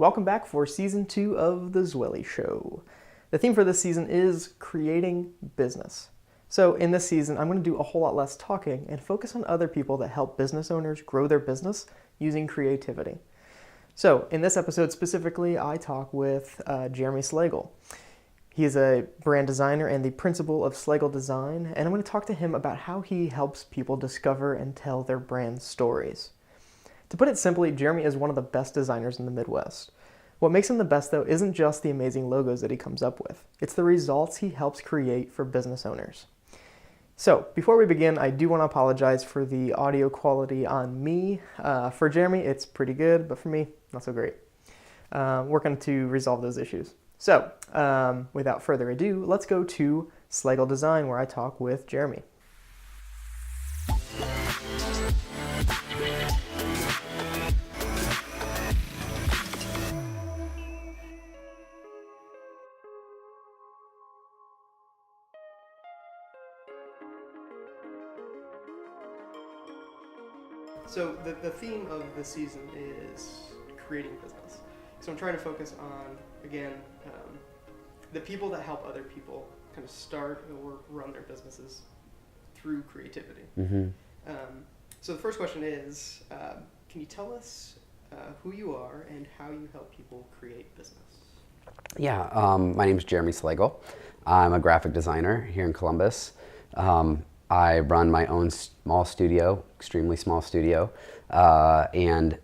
Welcome back for season 2 of The Zwilly Show. The theme for this season is creating business. So in this season, I'm going to do a whole lot less talking and focus on other people that help business owners grow their business using creativity. So in this episode specifically, I talk with Jeremy Slagle. He is a brand designer and the principal of Slagle Design, and I'm going to talk to him about how he helps people discover and tell their brand stories. To put it simply, Jeremy is one of the best designers in the Midwest. What makes him the best, though, isn't just the amazing logos that he comes up with. It's the results he helps create for business owners. So, before we begin, I do want to apologize for the audio quality on me. For Jeremy, it's pretty good, but for me, not so great. Working to resolve those issues. So, without further ado, let's go to Slagle Design, where I talk with Jeremy. So the theme of this season is creating business. So I'm trying to focus on, again, the people that help other people kind of start or run their businesses through creativity. Mm-hmm. So the first question is, can you tell us who you are and how you help people create business? Yeah, my name is Jeremy Slagle. I'm a graphic designer here in Columbus. I run my own small studio, extremely small studio, and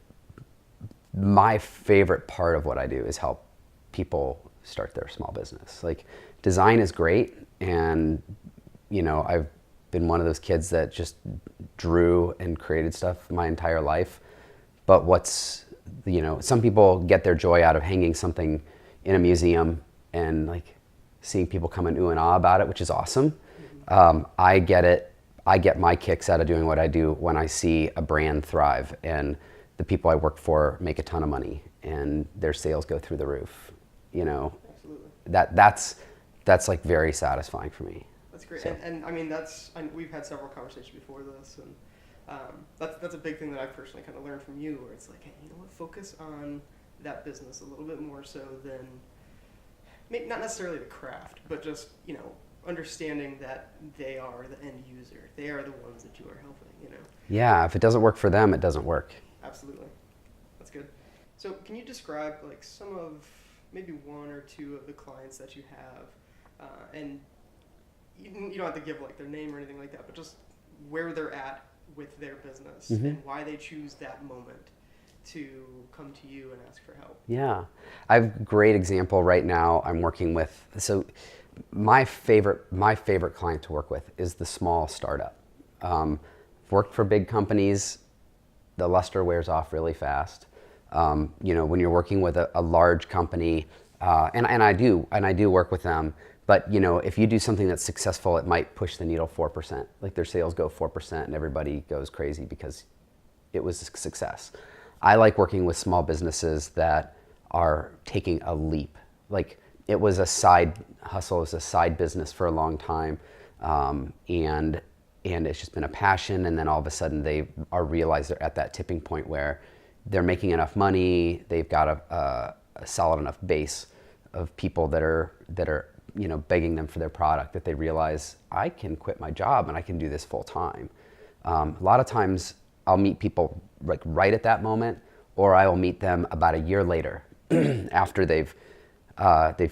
my favorite part of what I do is help people start their small business. Like, design is great, and I've been one of those kids that just drew and created stuff my entire life. But some people get their joy out of hanging something in a museum and like seeing people come and ooh and ah about it, which is awesome. I get it. I get my kicks out of doing what I do when I see a brand thrive and the people I work for make a ton of money and their sales go through the roof. Absolutely. That's like very satisfying for me. That's great. So. And I mean, we've had several conversations before this, and that's a big thing that I personally kind of learned from you, where it's like, hey, you know what, focus on that business a little bit more so than, maybe not necessarily the craft, but just, understanding that they are the end user. They are the ones that you are helping, Yeah, if it doesn't work for them, it doesn't work. Absolutely. That's good. So can you describe like some of, maybe one or two of the clients that you have, and you don't have to give like their name or anything like that, but just where they're at with their business mm-hmm. and why they choose that moment to come to you and ask for help. Yeah, I have a great example right now I'm working with. So my favorite client to work with is the small startup. Worked for big companies, the luster wears off really fast. When you're working with a large company, and I do work with them, but if you do something that's successful, it might push the needle 4%. Like their sales go 4% and everybody goes crazy because it was a success. I like working with small businesses that are taking a leap. Like, it was a side hustle, it was a side business for a long time, and it's just been a passion. And then all of a sudden they realize they're at that tipping point where they're making enough money, they've got a solid enough base of people that are begging them for their product, that they realize I can quit my job and I can do this full time. A lot of times I'll meet people like right at that moment, or I will meet them about a year later after they've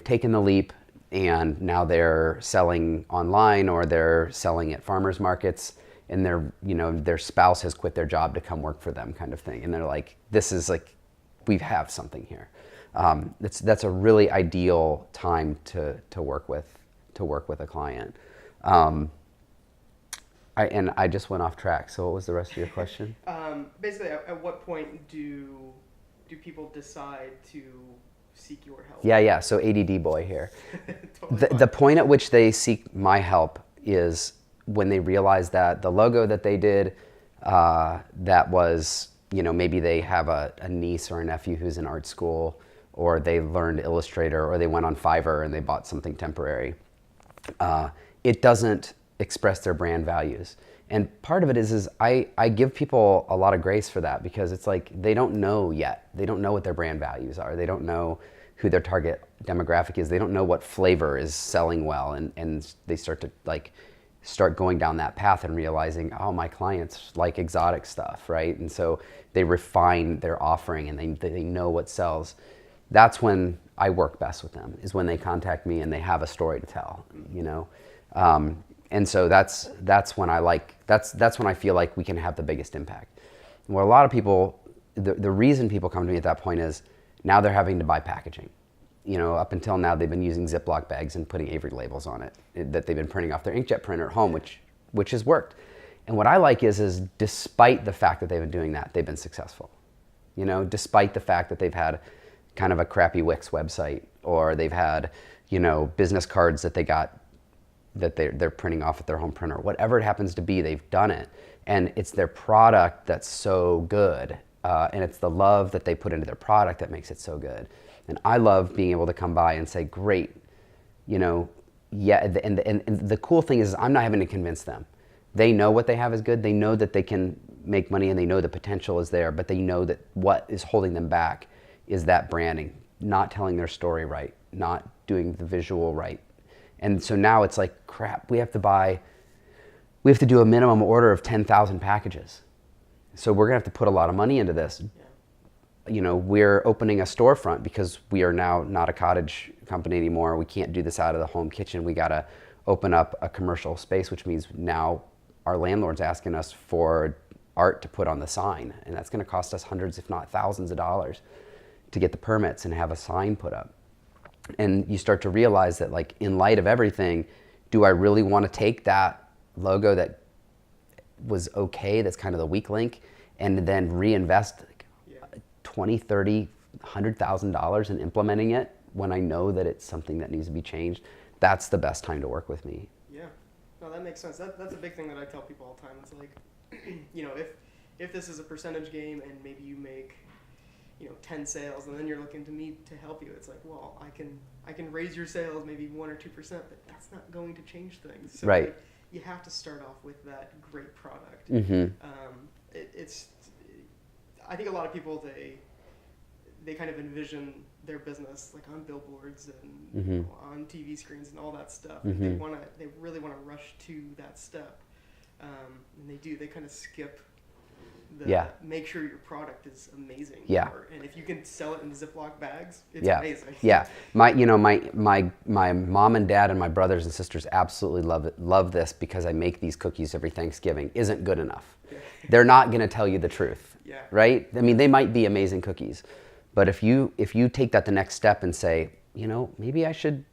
taken the leap and now they're selling online or they're selling at farmers markets, and their spouse has quit their job to come work for them, kind of thing. And they're like, this is like, we have something here. That's a really ideal time to work with a client. I just went off track. So what was the rest of your question? Basically, at what point do people decide to seek your help? Yeah. So ADD boy here. Totally the point at which they seek my help is when they realize that the logo that they did, that was, maybe they have a niece or a nephew who's in art school, or they learned Illustrator, or they went on Fiverr and they bought something temporary. It doesn't express their brand values. And part of it is I give people a lot of grace for that, because it's like they don't know yet. They don't know what their brand values are. They don't know who their target demographic is. They don't know what flavor is selling well, and they start going down that path and realizing, oh, my clients like exotic stuff, right? And so they refine their offering, and they know what sells. That's when I work best with them, is when they contact me and they have a story to tell, you know? And so that's when that's when I feel like we can have the biggest impact. Where a lot of people, the reason people come to me at that point is now they're having to buy packaging. You know, up until now they've been using Ziploc bags and putting Avery labels on it that they've been printing off their inkjet printer at home, which has worked. And what I like is despite the fact that they've been doing that, they've been successful. You know, despite the fact that they've had kind of a crappy Wix website, or they've had, you know, business cards that they got that they're printing off at their home printer. Whatever it happens to be, they've done it. And it's their product that's so good. And it's the love that they put into their product that makes it so good. And I love being able to come by and say, great, you know, yeah. And the cool thing is I'm not having to convince them. They know what they have is good. They know that they can make money, and they know the potential is there, but they know that what is holding them back is that branding, not telling their story right, not doing the visual right. And so now it's like, crap, we have to do a minimum order of 10,000 packages. So we're gonna have to put a lot of money into this. Yeah. You know, we're opening a storefront because we are now not a cottage company anymore. We can't do this out of the home kitchen. We gotta open up a commercial space, which means now our landlord's asking us for art to put on the sign. And that's gonna cost us hundreds, if not thousands of dollars to get the permits and have a sign put up. And you start to realize that, like, in light of everything, do I really want to take that logo that was okay, that's kind of the weak link, and then reinvest $20, $30, $100,000 in implementing it when I know that it's something that needs to be changed? That's the best time to work with me. Yeah, no, that makes sense. That's a big thing that I tell people all the time. It's like, you know, if this is a percentage game and maybe you make, you know, 10 sales, and then you're looking to me to help you, it's like, well, I can raise your sales maybe 1 or 2%, but that's not going to change things. So, right. Like, you have to start off with that great product. Mm-hmm. I think a lot of people, they kind of envision their business like on billboards and mm-hmm. you know, on TV screens and all that stuff. Mm-hmm. And they really want to rush to that step, and they kind of skip make sure your product is amazing. Yeah. And if you can sell it in Ziploc bags, it's amazing. Yeah. My mom and dad and my brothers and sisters absolutely love this because I make these cookies every Thanksgiving isn't good enough. Yeah. They're not going to tell you the truth. Yeah. Right? I mean, they might be amazing cookies, but if you take that the next step and say, you know, maybe I should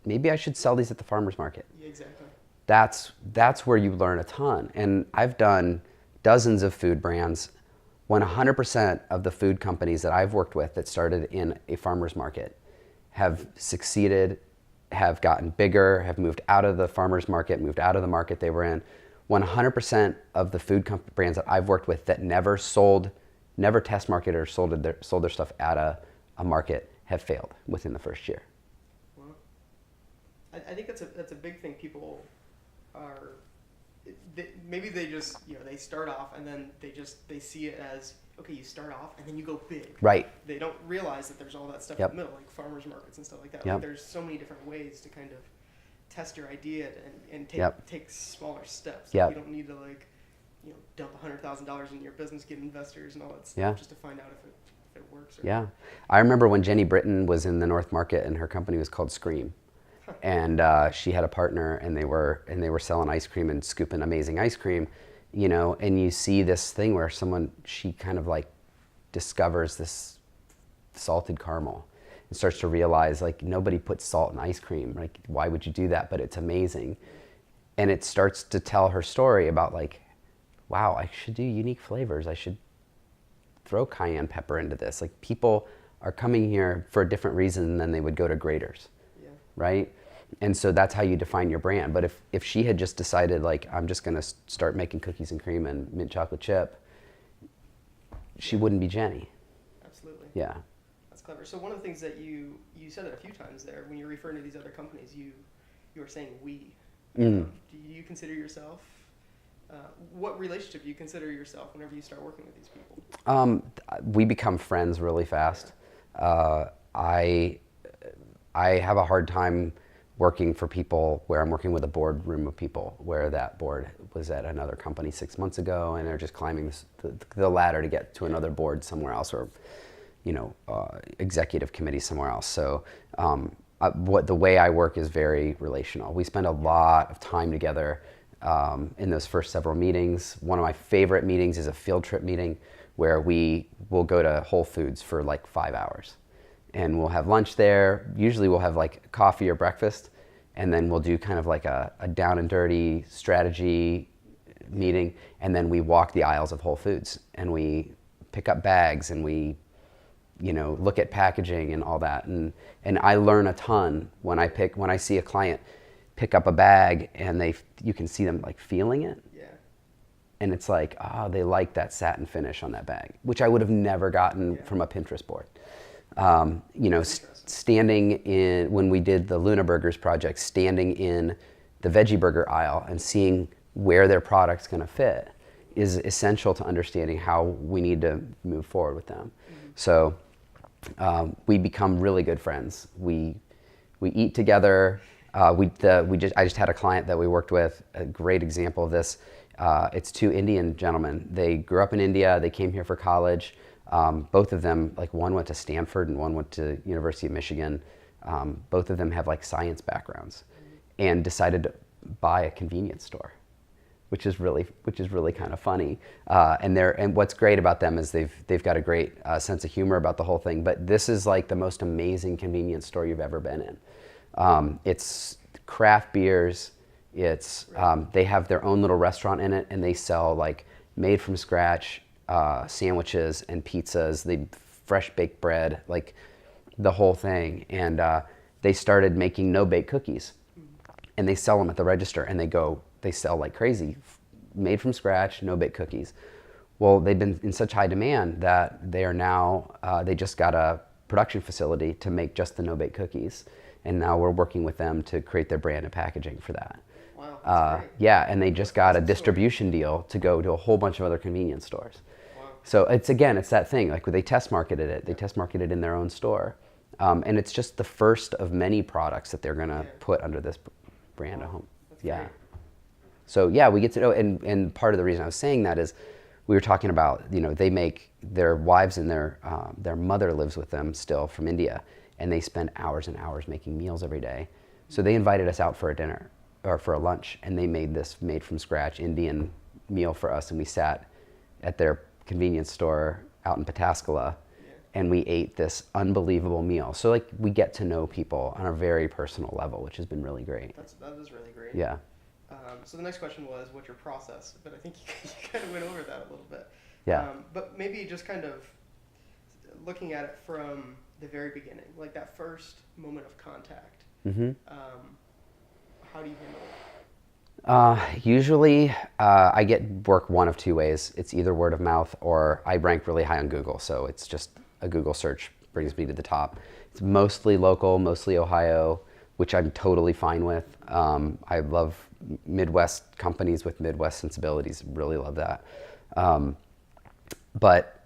sell these at the farmer's market. Yeah, exactly. That's where you learn a ton. And I've done dozens of food brands. 100% of the food companies that I've worked with that started in a farmer's market have succeeded, have gotten bigger, have moved out of the farmer's market, moved out of the market they were in. 100% of the food brands that I've worked with that never test marketed or sold their stuff at a market have failed within the first year. Well, I think that's a big thing. People are... maybe they just, you know, they start off and then they see it as, okay, you start off and then you go big. Right. They don't realize that there's all that stuff Yep. in the middle, like farmers markets and stuff like that. Yep. Like, there's so many different ways to kind of test your idea and take smaller steps. Yep. Like, you don't need to, like, you know, dump $100,000 into your business, get investors and all that stuff just to find out if it works. Or I remember when Jenny Britton was in the North Market and her company was called Scream. And she had a partner, and they were selling ice cream and scooping amazing ice cream, you know. And you see this thing where she kind of like discovers this salted caramel and starts to realize, like, nobody puts salt in ice cream. Like, why would you do that? But it's amazing. And it starts to tell her story about, like, wow, I should do unique flavors. I should throw cayenne pepper into this. Like, people are coming here for a different reason than they would go to Grater's. Right? And so that's how you define your brand. But if she had just decided, like, I'm just going to start making cookies and cream and mint chocolate chip, she wouldn't be Jenny. Absolutely. Yeah. That's clever. So one of the things that you said it a few times there, when you're referring to these other companies, you were saying we. Do you consider yourself What relationship do you consider yourself whenever you start working with these people? We become friends really fast. I have a hard time working for people where I'm working with a boardroom of people where that board was at another company 6 months ago and they're just climbing the ladder to get to another board somewhere else, or executive committee somewhere else. So the way I work is very relational. We spend a lot of time together in those first several meetings. One of my favorite meetings is a field trip meeting where we will go to Whole Foods for like 5 hours. And we'll have lunch there. Usually we'll have like coffee or breakfast, and then we'll do kind of like a down and dirty strategy meeting, and then we walk the aisles of Whole Foods and we pick up bags and we look at packaging and all that. And I learn a ton when I see a client pick up a bag and you can see them like feeling it. Yeah. And it's like, they like that satin finish on that bag, which I would have never gotten from a Pinterest board. Standing in, when we did the Luna Burgers project, standing in the veggie burger aisle and seeing where their product's going to fit is essential to understanding how we need to move forward with them. Mm-hmm. So we become really good friends. We eat together. I just had a client that we worked with, a great example of this. It's two Indian gentlemen. They grew up in India. They came here for college. Both of them, like one went to Stanford and one went to University of Michigan. Both of them have like science backgrounds, and decided to buy a convenience store, which is really kind of funny. And what's great about them is they've got a great sense of humor about the whole thing. But this is like the most amazing convenience store you've ever been in. It's craft beers. They have their own little restaurant in it, and they sell like made from scratch sandwiches and pizzas, the fresh baked bread, like the whole thing. And they started making no-bake cookies, and they sell them at the register, and they sell like crazy, made from scratch, no-bake cookies. Well, they've been in such high demand that they are now, they just got a production facility to make just the no-bake cookies. And now we're working with them to create their brand and packaging for that. Wow, that's great. Yeah, and they just got a distribution deal to go to a whole bunch of other convenience stores. Wow. So it's that thing, like they test marketed it. They test marketed in their own store. And it's just the first of many products that they're gonna put under this brand at home. That's yeah. great. So yeah, we get to know, and part of the reason I was saying that is we were talking about, they make their wives and their mother lives with them still from India, and they spend hours and hours making meals every day. So they invited us out for a dinner or for a lunch, and they made this made from scratch Indian meal for us, and we sat at their convenience store out in Pataskala, and we ate this unbelievable meal. So like we get to know people on a very personal level, which has been really great. That is really great. Yeah. So the next question was, what's your process? But I think you kind of went over that a little bit. Yeah. But maybe just kind of looking at it from the very beginning, like that first moment of contact. Mm-hmm. How do you handle it? Usually, I get work one of two ways. It's either word of mouth, or I rank really high on Google, so it's just a Google search brings me to the top. It's mostly local, mostly Ohio, which I'm totally fine with. I love Midwest companies with Midwest sensibilities, really love that. But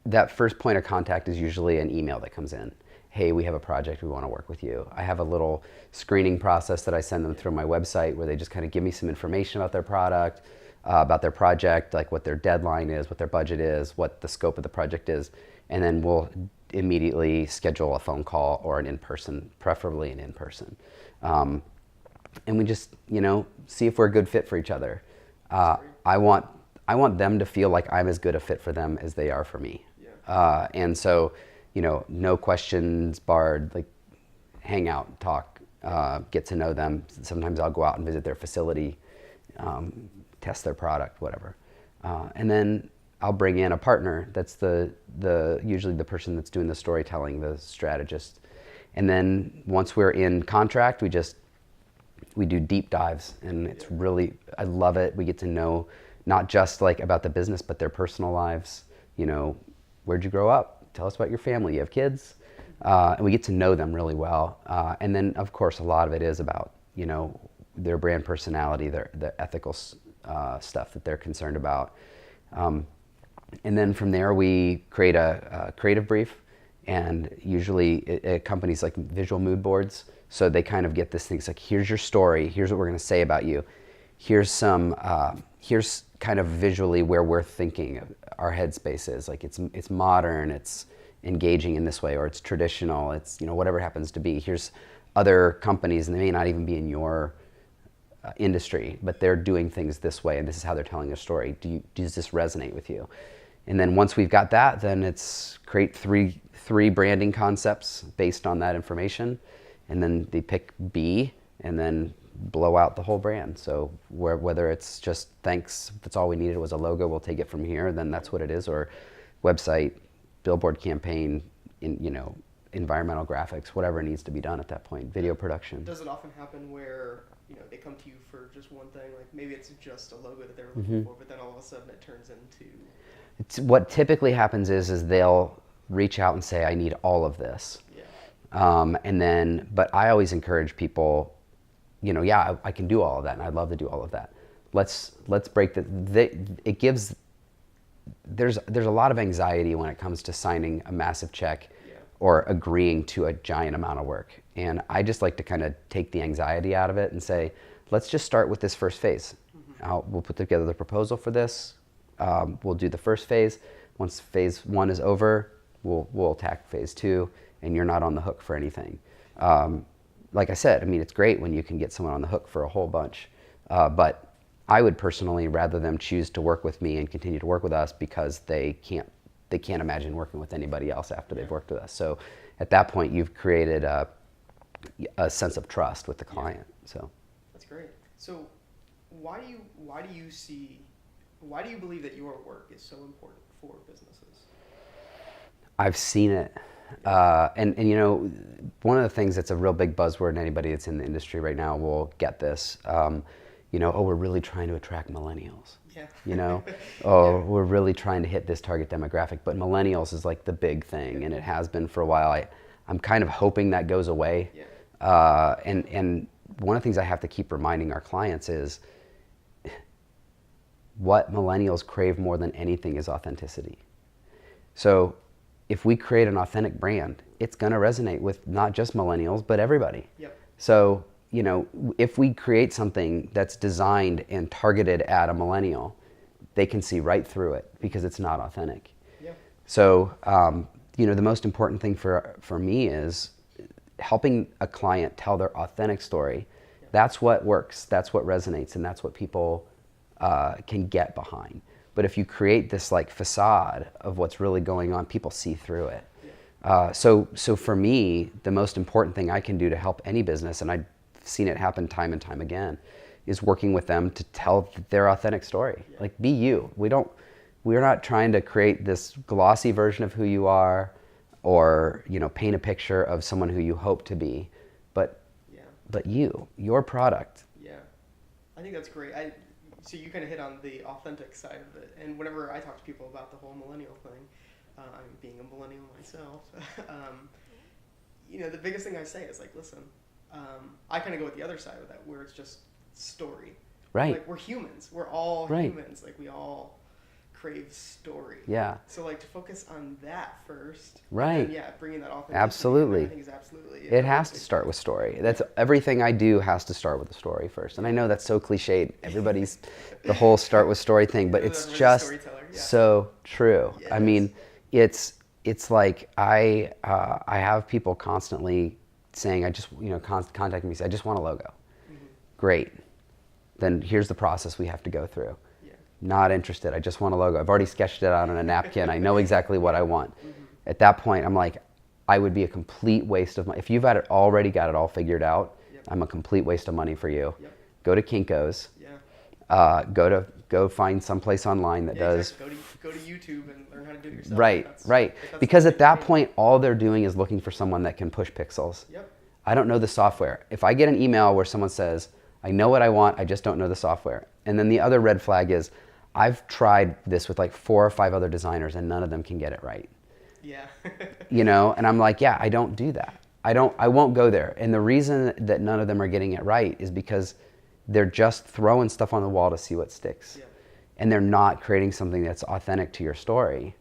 that first point of contact is usually an email that comes in. Hey, we have a project, we want to work with you. I have a little screening process that I send them through my website where they just kind of give me some information about their product, about their project, like what their deadline is, what their budget is, what the scope of the project is, and then we'll immediately schedule a phone call or an in-person, preferably an in-person. And we just, see if we're a good fit for each other. I want them to feel like I'm as good a fit for them as they are for me. Yeah. And so, no questions barred, like hang out, talk, get to know them. Sometimes I'll go out and visit their facility, test their product, whatever. And then I'll bring in a partner that's usually the person that's doing the storytelling, the strategist. And then once we're in contract, we do deep dives, and it's really, I love it. We get to know not just like about the business, but their personal lives. Where'd you grow up? Tell us about your family. You have kids? And we get to know them really well. And then of course, a lot of it is about, their brand personality, their ethical stuff that they're concerned about. And then from there, we create a creative brief, and usually companies like visual mood boards. So they kind of get this thing. It's like, here's your story. Here's what we're going to say about you. Here's here's kind of visually where we're thinking our headspace is. Like it's modern, it's engaging in this way, or it's traditional. It's, you know, whatever it happens to be. Here's other companies, and they may not even be in your industry, but they're doing things this way, and this is how they're telling their story. Does this resonate with you? And then once we've got that, then it's create three branding concepts based on that information, and then they pick B, and then blow out the whole brand. So whether it's just thanks, if that's all we needed was a logo, we'll take it from here, then that's what it is, or website, billboard campaign, environmental graphics, whatever needs to be done at that point, video production. Does it often happen where, they come to you for just one thing, like maybe it's just a logo that they're looking for, but then all of a sudden it turns into... What typically happens is they'll reach out and say, I need all of this. Yeah. But I always encourage people, I can do all of that, and I'd love to do all of that. Let's break there's a lot of anxiety when it comes to signing a massive check or agreeing to a giant amount of work. And I just like to kind of take the anxiety out of it and say, let's just start with this first phase. We'll put together the proposal for this. We'll do the first phase. Once phase 1 is over, we'll attack phase 2, and you're not on the hook for anything. Like I said, it's great when you can get someone on the hook for a whole bunch. But I would personally rather them choose to work with me and continue to work with us because they can't imagine working with anybody else after they've worked with us. So at that point, you've created a sense of trust with the client. So that's great. So why do you believe that your work is so important for businesses? I've seen it. And one of the things that's a real big buzzword, and anybody that's in the industry right now will get this, we're really trying to attract millennials. Yeah. We're really trying to hit this target demographic, but millennials is like the big thing, and it has been for a while. I'm kind of hoping that goes away. Yeah. And one of the things I have to keep reminding our clients is what millennials crave more than anything is authenticity. So if we create an authentic brand, it's going to resonate with not just millennials, but everybody. Yep. So, if we create something that's designed and targeted at a millennial, they can see right through it because it's not authentic. Yep. So, the most important thing for me is helping a client tell their authentic story. Yep. That's what works. That's what resonates, and that's what people can get behind. But if you create this facade of what's really going on, people see through it. Yeah. So for me, the most important thing I can do to help any business, and I've seen it happen time and time again, is working with them to tell their authentic story. Yeah. Be you. We're not trying to create this glossy version of who you are, or paint a picture of someone who you hope to be, but your product. Yeah, I think that's great. So you kind of hit on the authentic side of it, and whenever I talk to people about the whole millennial thing, being a millennial myself, the biggest thing I say is listen, I kind of go with the other side of that, where it's just story. Right. We're humans. We're all humans. We all crave story. Yeah. So to focus on that first. Right. And, bringing that authenticity. Absolutely. I think is absolutely. It has to start with story. That's everything I do has to start with the story first. And I know that's so cliched. Everybody's the whole start with story thing, but it's just so true. Yes. It's like I have people constantly saying, I just contacting me, say, I just want a logo. Mm-hmm. Great. Then here's the process we have to go through. Not interested. I just want a logo. I've already sketched it out on a napkin. I know exactly what I want. Mm-hmm. At that point, I'm like, I would be a complete waste of money. If you've already got it all figured out, I'm a complete waste of money for you. Yep. Go to Kinko's. Yeah. Go find someplace online that does. Exactly. Go to YouTube and learn how to do it yourself. Right. Because at that point, all they're doing is looking for someone that can push pixels. Yep. I don't know the software. If I get an email where someone says, I know what I want, I just don't know the software. And then the other red flag is, I've tried this with 4 or 5 other designers and none of them can get it right. Yeah. And I'm like, I don't do that. I won't go there. And the reason that none of them are getting it right is because they're just throwing stuff on the wall to see what sticks. Yeah. And they're not creating something that's authentic to your story.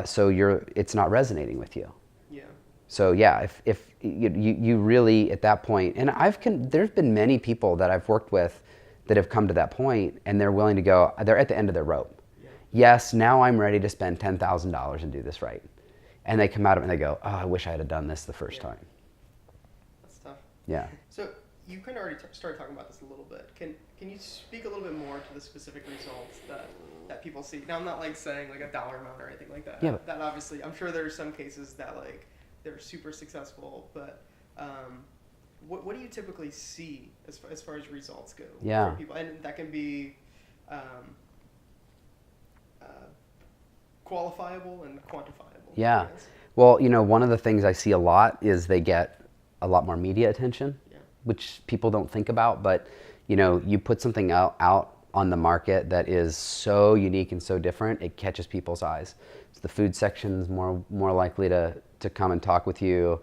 So it's not resonating with you. Yeah. So yeah, if you really at that point, and there's been many people that I've worked with that have come to that point, and they're willing to go. They're at the end of their rope. Yeah. Yes, now I'm ready to spend $10,000 and do this right. And they come out of it and they go, oh, I wish I had done this the first time. That's tough. Yeah. So you kind of already started talking about this a little bit. Can you speak a little bit more to the specific results that people see? Now, I'm not like saying like a dollar amount or anything like that. Yeah. That obviously, I'm sure there are some cases that like they're super successful, but what do you typically see as far as results go Yeah. for people? And that can be qualifiable and quantifiable. Yeah. I guess. Well, one of the things I see a lot is they get a lot more media attention, which people don't think about. But, you put something out on the market that is so unique and so different, it catches people's eyes. So the food section is more likely to come and talk with you.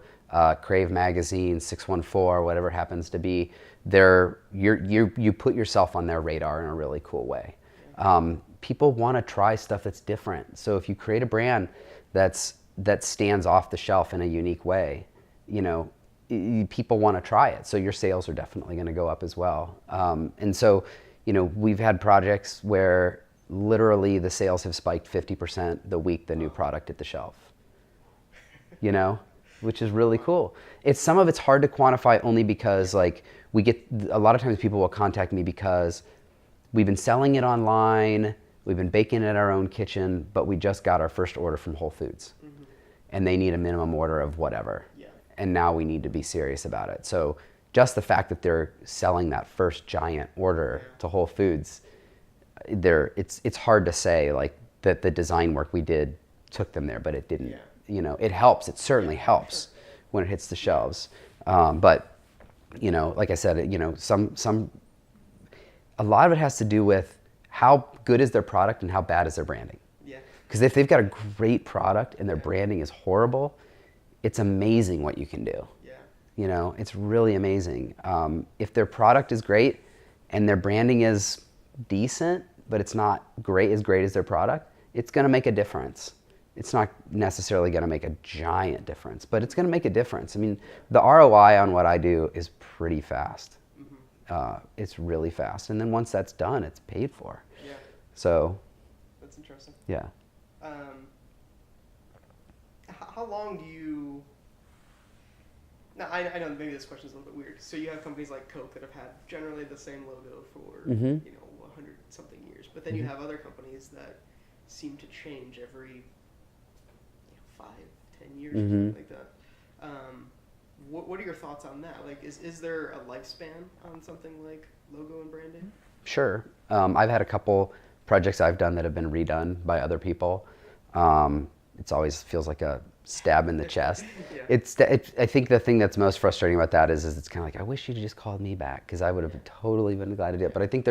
Crave Magazine, 614, whatever it happens to be, you put yourself on their radar in a really cool way. People want to try stuff that's different. So if you create a brand that stands off the shelf in a unique way, people want to try it. So your sales are definitely going to go up as well. And so, we've had projects where literally the sales have spiked 50% the week the new product hit the shelf. Which is really cool. Some of it's hard to quantify only because we get, a lot of times people will contact me because we've been selling it online, we've been baking it in our own kitchen, but we just got our first order from Whole Foods. Mm-hmm. And they need a minimum order of whatever. Yeah. And now we need to be serious about it. So just the fact that they're selling that first giant order to Whole Foods, it's hard to say that the design work we did took them there, but it didn't. Yeah. It helps. It certainly helps when it hits the shelves. But like I said, a lot of it has to do with how good is their product and how bad is their branding. Yeah. Because if they've got a great product and their branding is horrible, it's amazing what you can do. Yeah. It's really amazing. If their product is great and their branding is decent, but it's not as great as their product, it's going to make a difference. It's not necessarily going to make a giant difference, but it's going to make a difference. I mean, the ROI on what I do is pretty fast. Mm-hmm. It's really fast. And then once that's done, it's paid for. Yeah. So. That's interesting. Yeah. How long do you... Now, I know maybe this question is a little bit weird. So you have companies like Coke that have had generally the same logo for, 100-something years. But then you have other companies that seem to change every 5-10 years or something like that. What are your thoughts on that? Is there a lifespan on something like logo and branding? Sure. I've had a couple projects I've done that have been redone by other people. It always feels like a stab in the chest. Yeah. I think the thing that's most frustrating about that is it's kind of like, I wish you'd just called me back because I would have totally been glad to do it. But I think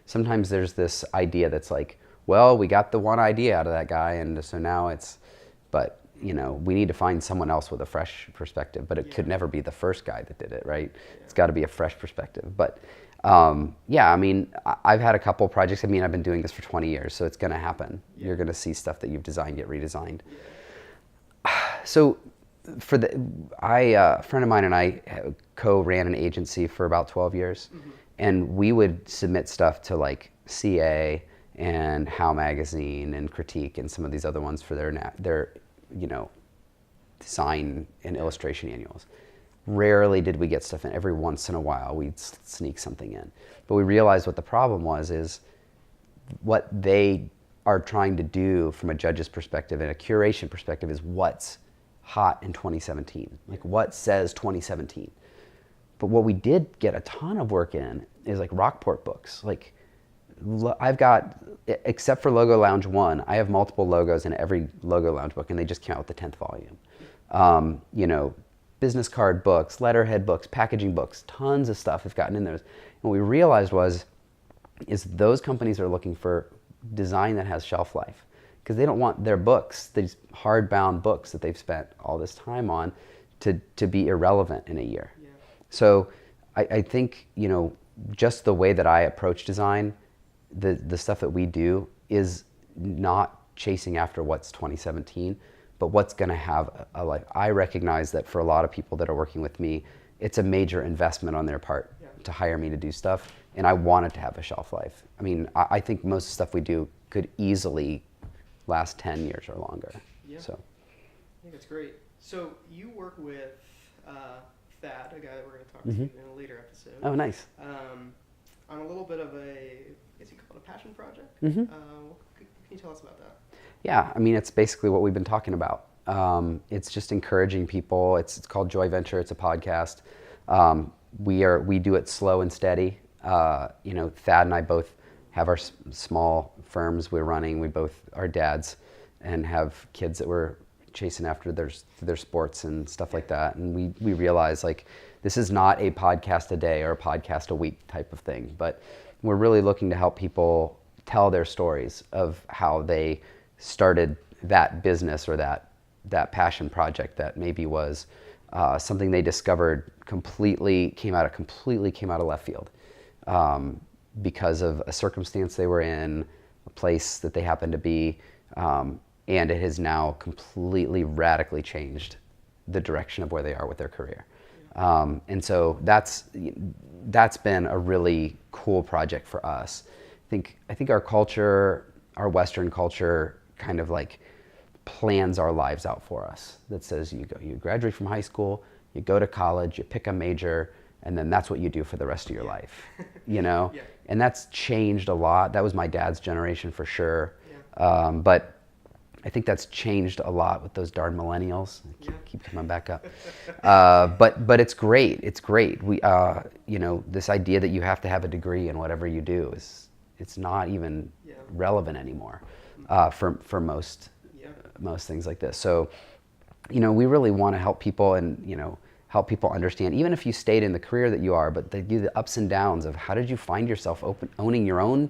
sometimes there's this idea that's like, well, we got the one idea out of that guy, and so now but we need to find someone else with a fresh perspective, but it could never be the first guy that did it, right? Yeah. It's got to be a fresh perspective. But I mean, I've had a couple projects. I mean, I've been doing this for 20 years, so it's going to happen. Yeah. You're going to see stuff that you've designed get redesigned. Yeah. So a friend of mine and I co-ran an agency for about 12 years, and we would submit stuff to CA and How Magazine and Critique and some of these other ones for their design and illustration annuals. Rarely did we get stuff in. Every once in a while we'd sneak something in. But we realized what the problem is what they are trying to do from a judge's perspective and a curation perspective is what's hot in 2017. What says 2017. But what we did get a ton of work in is Rockport books. I've got, except for Logo Lounge 1, I have multiple logos in every Logo Lounge book, and they just came out with the 10th volume. Business card books, letterhead books, packaging books, tons of stuff have gotten in those. And what we realized is those companies are looking for design that has shelf life, because they don't want their books, these hardbound books that they've spent all this time on, to be irrelevant in a year. Yeah. So I think, just the way that I approach design, the stuff that we do is not chasing after what's 2017, but what's going to have a life. I recognize that for a lot of people that are working with me, it's a major investment on their part to hire me to do stuff, and I want it to have a shelf life. I mean, I think most of the stuff we do could easily last 10 years or longer. Yeah. So I think that's great. So you work with Thad, a guy that we're going to talk Mm-hmm. to in a later episode. Oh, nice. On a little bit of a, I guess you call it a passion project. Mm-hmm. Can you tell us about that? Yeah, I mean, it's basically what we've been talking about. It's just encouraging people. It's called Joy Venture. It's a podcast. We do it slow and steady. You know, Thad and I both have our small firms we're running. We both are dads and have kids that we're chasing after their sports and stuff like that. And we realize, like, this is not a podcast a day or a podcast a week type of thing, but we're really looking to help people tell their stories of how they started that business or that passion project that maybe was something they discovered completely came out of left field because of a circumstance they were in, a place that they happened to be, and it has now completely radically changed the direction of where they are with their career. And so that's been a really cool project for us. I think our culture, our Western culture, kind of like plans our lives out for us. That says you graduate from high school, you go to college, you pick a major, and then that's what you do for the rest of your life. You know, Yeah. And that's changed a lot. That was my dad's generation for sure. Yeah. But I think that's changed a lot with those darn millennials. Keep coming back up. But it's great. It's great. We, you know, this idea that you have to have a degree in whatever you do it's not even relevant anymore for most things like this. So, you know, we really want to help people and, you know, help people understand, even if you stayed in the career that you are, but they do the ups and downs of how did you find yourself owning your own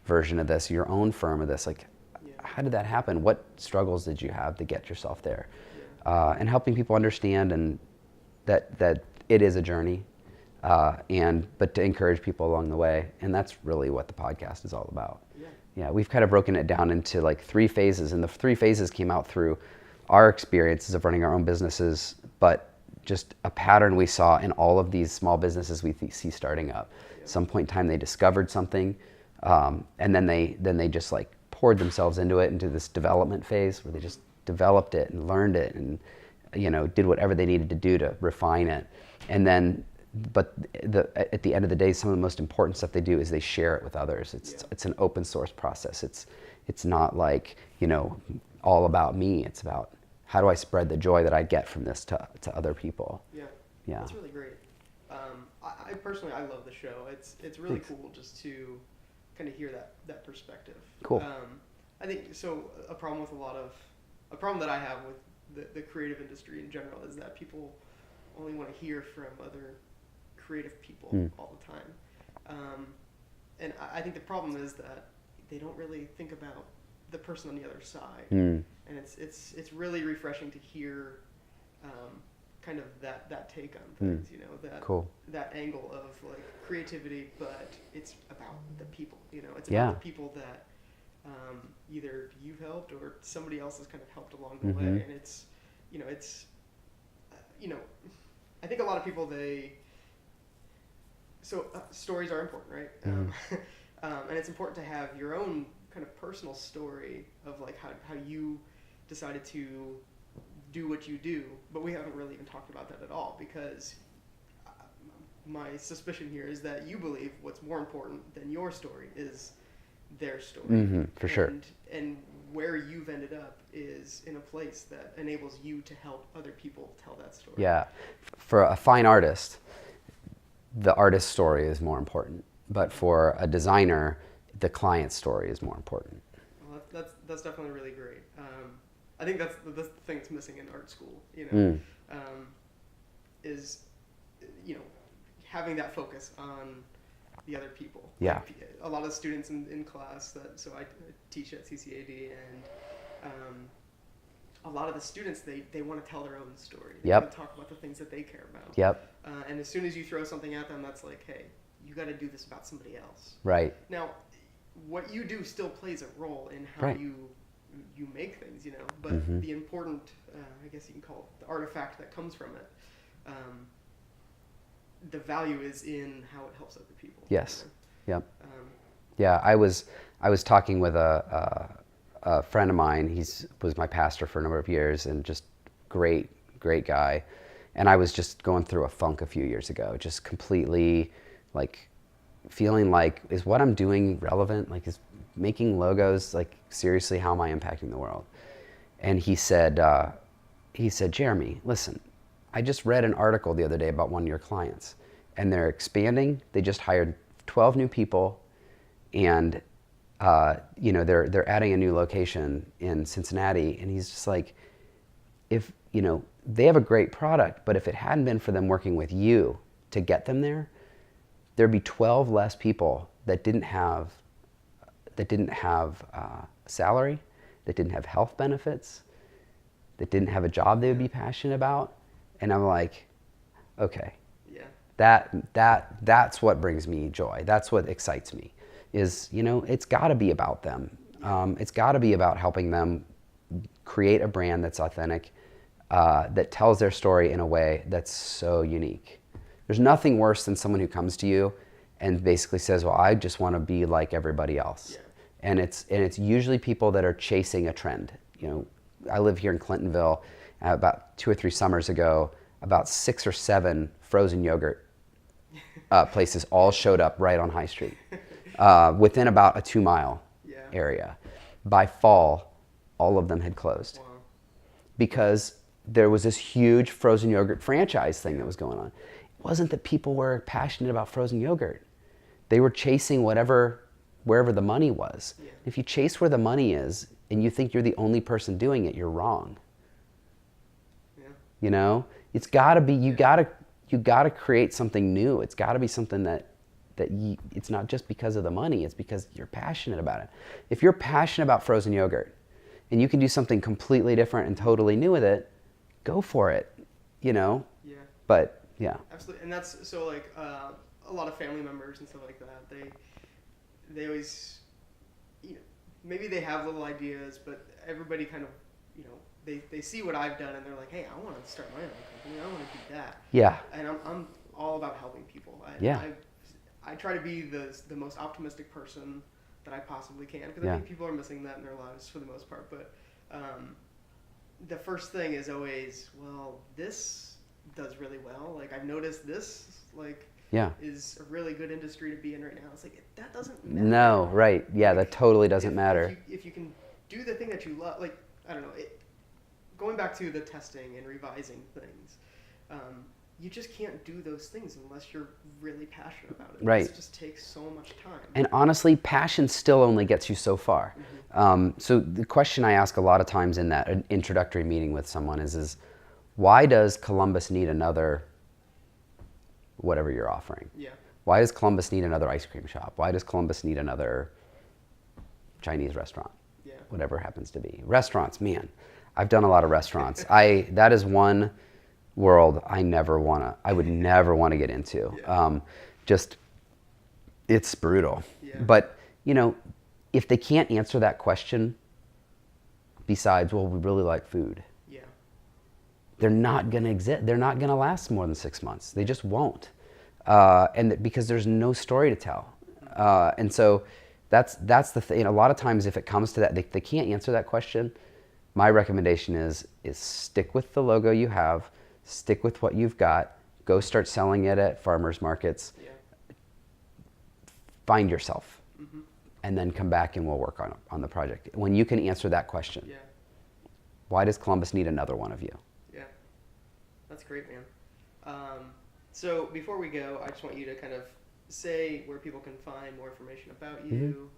version of this, your own firm of this, like. How did that happen? What struggles did you have to get yourself there? And helping people understand and that it is a journey, but to encourage people along the way. And that's really what the podcast is all about. Yeah, we've kind of broken it down into like 3 phases, and the 3 phases came out through our experiences of running our own businesses, but just a pattern we saw in all of these small businesses we see starting up. Some point in time they discovered something, and then they just like poured themselves into this development phase where they just developed it and learned it and, you know, did whatever they needed to do to refine it. And then, but at the end of the day, some of the most important stuff they do is they share it with others. It's an open source process. It's not like, you know, all about me. It's about how do I spread the joy that I get from this to other people. Yeah. That's really great. I personally, I love the show. It's really cool just to kind of hear that perspective. Cool. I think so. A problem that I have with the creative industry in general is that people only want to hear from other creative people all the time, and I think the problem is that they don't really think about the person on the other side, and it's really refreshing to hear kind of that take on things, you know, that angle of like creativity, but it's about the people, you know, it's about the people that either you've helped or somebody else has kind of helped along the way, and it's, you know, I think a lot of people stories are important, right? And it's important to have your own kind of personal story of like how you decided to do what you do, but we haven't really even talked about that at all, because my suspicion here is that you believe what's more important than your story is their story. For sure. And where you've ended up is in a place that enables you to help other people tell that story. Yeah. For a fine artist, the artist's story is more important, but for a designer, the client's story is more important. Well, that's definitely really great. I think that's the thing that's missing in art school, you know, is, you know, having that focus on the other people. Yeah. Like, a lot of students in class so I teach at CCAD, and a lot of the students, they want to tell their own story. They want to talk about the things that they care about. Yep. And as soon as you throw something at them that's like, hey, you got to do this about somebody else. Right. Now, what you do still plays a role in how Right. you make things, but the important, I guess you can call it the artifact that comes from it, the value is in how it helps other people. Yes. Yep. Yeah, I was talking with a friend of mine. Was my pastor for a number of years, and just great guy. And I was just going through a funk a few years ago, just completely like feeling like, is what I'm doing relevant? Like, is making logos, like, seriously, how am I impacting the world? And he said, Jeremy, listen, I just read an article the other day about one of your clients, and they're expanding. They just hired 12 new people, and they're adding a new location in Cincinnati. And he's just like, if they have a great product, but if it hadn't been for them working with you to get them there, there'd be 12 less people that didn't have salary, that didn't have health benefits, that didn't have a job they would be passionate about. And I'm like, okay, that's what brings me joy. That's what excites me. Is it's got to be about them. It's got to be about helping them create a brand that's authentic, that tells their story in a way that's so unique. There's nothing worse than someone who comes to you and basically says, well, I just want to be like everybody else. Yeah. And it's usually people that are chasing a trend. I live here in Clintonville. About 2 or 3 summers ago, about 6 or 7 frozen yogurt places all showed up right on High Street, within about a 2-mile area. By fall, all of them had closed. Wow. Because there was this huge frozen yogurt franchise thing that was going on. It wasn't that people were passionate about frozen yogurt. They were chasing wherever the money was. Yeah. If you chase where the money is and you think you're the only person doing it, you're wrong. Yeah. It's got to be, you got to create something new. It's got to be something that it's not just because of the money, it's because you're passionate about it. If you're passionate about frozen yogurt and you can do something completely different and totally new with it, go for it, Yeah. But yeah. Absolutely. And that's so like a lot of family members and stuff like that, they always, maybe they have little ideas, but everybody kind of, they see what I've done and they're like, hey, I want to start my own company. I want to do that. Yeah. And I'm all about helping people. I try to be the most optimistic person that I possibly can, because I think people are missing that in their lives for the most part. But the first thing is always, well, this does really well. Like, I've noticed this, is a really good industry to be in right now. It's like, that doesn't matter. No, right. Yeah, that totally doesn't matter. If you can do the thing that you love, like, I don't know, going back to the testing and revising things, you just can't do those things unless you're really passionate about it. Right. It just takes so much time. And honestly, passion still only gets you so far. Mm-hmm. So the question I ask a lot of times in that introductory meeting with someone is why does Columbus need another whatever you're offering? Yeah. Why does Columbus need another ice cream shop? Why does Columbus need another Chinese restaurant? Yeah. Whatever it happens to be. Restaurants, man. I've done a lot of restaurants. That is one world I would never want to get into. Yeah. It's brutal. Yeah. But, if they can't answer that question besides, well, we really like food, they're not going to exist. They're not going to last more than 6 months. They just won't. Because there's no story to tell. And so that's the thing. A lot of times if it comes to that, they can't answer that question. My recommendation is stick with the logo you have, stick with what you've got, go start selling it at farmers markets, find yourself, and then come back and we'll work on the project. When you can answer that question, why does Columbus need another one of you? Yeah, that's great, man. So before we go, I just want you to kind of say where people can find more information about you,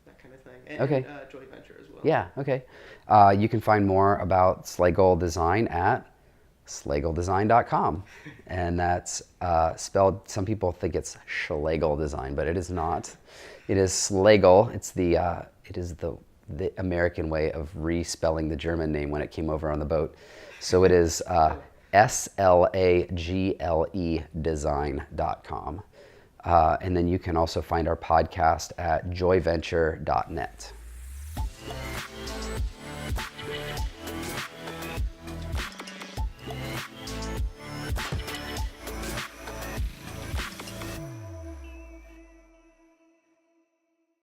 that kind of thing, and joint venture as well. Yeah, okay. You can find more about Slagle Design at slagledesign.com, and that's spelled. Some people think it's Slagle Design, but it is not. It is Slagle. It is the American way of respelling the German name when it came over on the boat. So it is SLAGLE design.com. And then you can also find our podcast at joyventure.net.